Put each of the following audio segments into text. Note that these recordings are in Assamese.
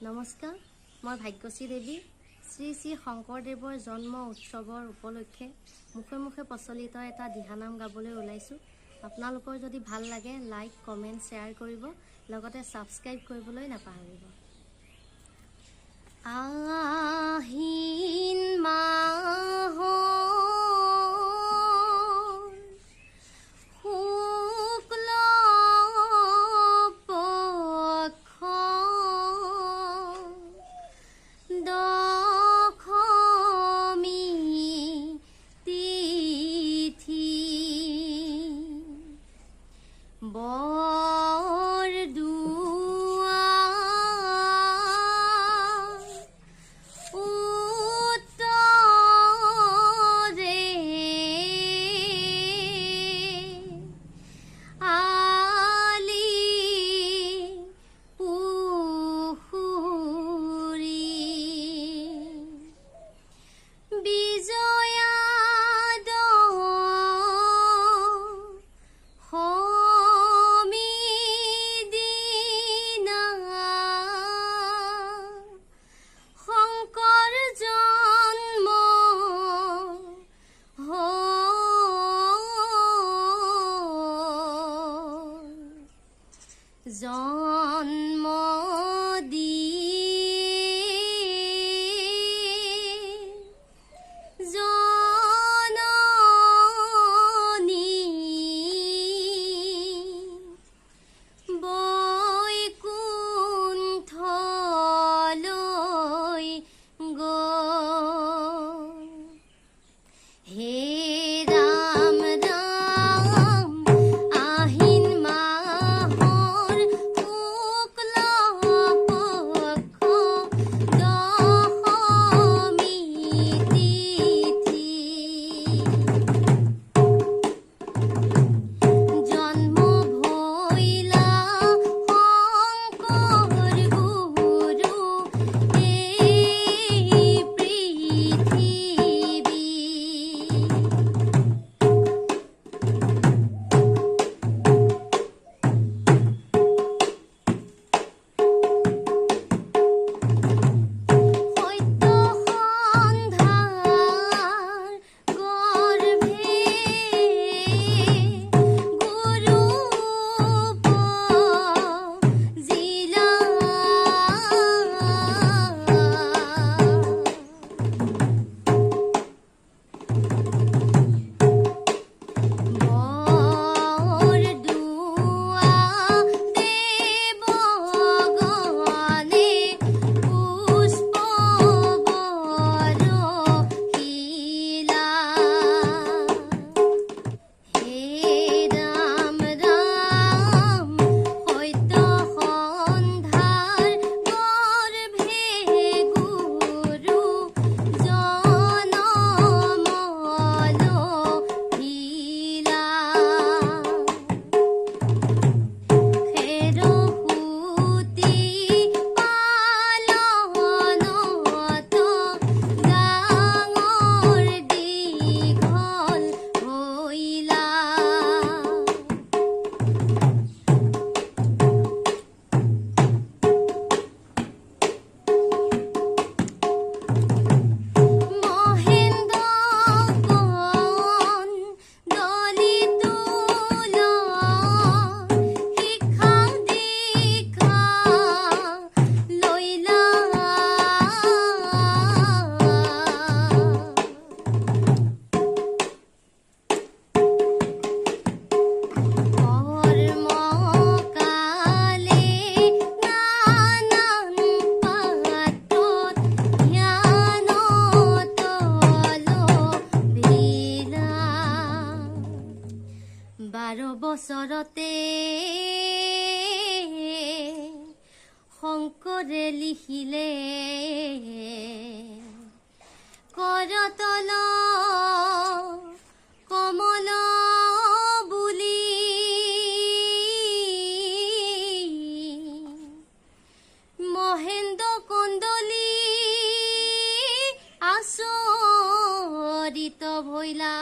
নমস্কাৰ, মই ভাগ্যশ্ৰী দেৱী। শ্ৰী শ্ৰী শংকৰদেৱৰ জন্ম উৎসৱৰ উপলক্ষে মুখে মুখে প্ৰচলিত এটা দিহানাম গাবলৈ ওলাইছোঁ। আপোনালোকৰ যদি ভাল লাগে লাইক, কমেণ্ট, শ্বেয়াৰ কৰিব, লগতে ছাবস্ক্ৰাইব কৰিবলৈ নাপাহৰিব। আহিন মাহৰ শুক্ল পক্ষ দশমী তিথি জন্ম জননী বৈকুণ্ঠলৈ গ'ল। হে ৰাম ৰাম আহিন মাহৰ শুক্ল পক্ষ দশমী তিথি জন্ম ভৈলা শংকৰ গুৰু এই পৃথিৱী। সত্য সন্ধাৰ গৰ্ভে গুৰু উপজিলা। বৰদুৱা দেৱগণে পুষ্প বৰশিলা। হে ৰাম ৰাম সত্য সন্ধাৰ গৰ্ভে গুৰু জনমলভিলা। খেৰসূতী পালনত ডাঙৰ দীঘল হৈলা। মহেন্দ্ৰ কন্দলি তুল শিক্ষা দীক্ষা লৈলা। কৰ্মকালে নানান পাত্ৰত জ্ঞানত লভিলা। 12 বছৰতে শংকৰে লিখিলে কৰতল কমল বুলি। মহেন্দ্ৰ কন্দলি আচৰিত ভৈলা।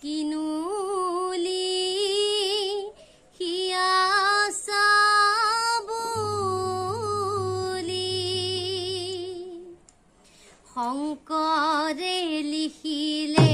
কিনুলি হিয়া চাবু শংকৰে লিখিলে